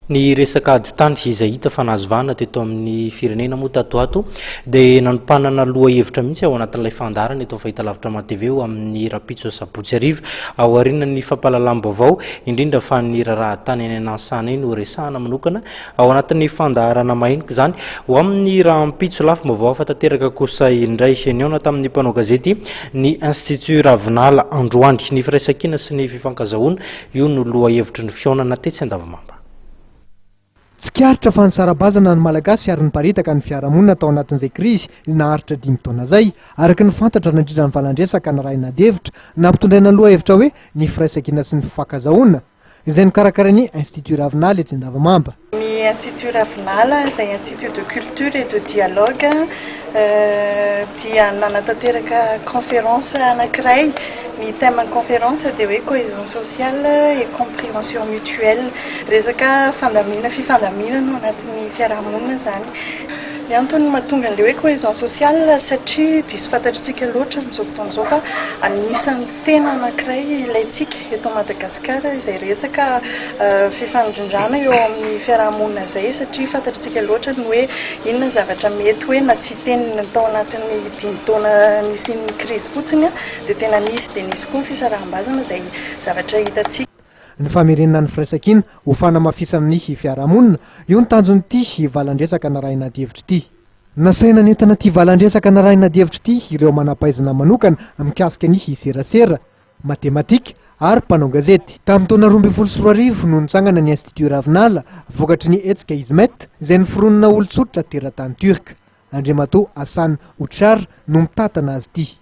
Ny resaka aditany izay hita fa nazovana teto amin'ny firenena moa tatoato dia nanompanana loha hevitra mihitsy ao anatin'ilay fandarana eto fahita lavitra matv amin'ny rapitso sabotsy ariva ao aorian'ny fampahalalam-baovao indrindra fa ny rahatany any anasana iny no resahana manokana ao anatin'ny fandarana mahinika zany ho amin'ny rahampitso lafo vaovao afatanteraka kosa indray niaona tamin'ny mpanao gazety ny institut Ravinala Androany ny firaisankina sy ny fifankazahoana io no loha hevitry ny fionana tetsy Andavamamba. Tsikaritra fa ny sarabazana ny malagasy ary niparitaka ny fiarahamonina tao anatin'izay krizy naharitra 5 taona zay araka ny fantatra nandrindra ny valandresaka na rain'adhevitra nampitondraina loha hevitra hoe ny firaisankina sy ny fifankazahoana izay nokarakarain'ny Institut Ravinala eto Andavamamba. Ny Institut Ravinala izay Institut de Culture et de Dialogue dia nanatanteraka conférence anankiray. Ny thème en conférence dia hoe cohésion sociale et compréhension mutuelle, resaka fifandaminana ao anatin'ny fiarahamonina zany. Ny antony mahatonga an'ilay hoe cohésion sociale satria diso fantatritsika loatra n'izao fotoana izao fa anisan'ny tena anankiray ilayntsika eto Madagasikara izay resaka fifandrindrana eo amin'ny fiarahamonina izay satria fantatritsika loatra ny hoe inona zavatra mety hoe na tsy tenina tao anatin'ny 5 taona nisin'ny krizy fotsiny dia tena nisy dia nisy koa ny fisaraham-bazana izay zavatra hitantsika. Ny famerenana ny firaisankina ho fanamafisana ny fiarahamonina io ny tanjon'ity valandresaka narain'adhevitra ity. Nasaina nentana ity valandresaka narain'adhevitra ity ireo manampaizana manokana mikasika ny serasera, matematika ary mpanao gazety. Tamin'ny taona 2024 no nitsangana ny Institut Ravinala vokatry ny hetsika Izmet izay niforonina olon-tsotra teratany Turka. Andriamato Hassan Ouchar no mitantana azy ity.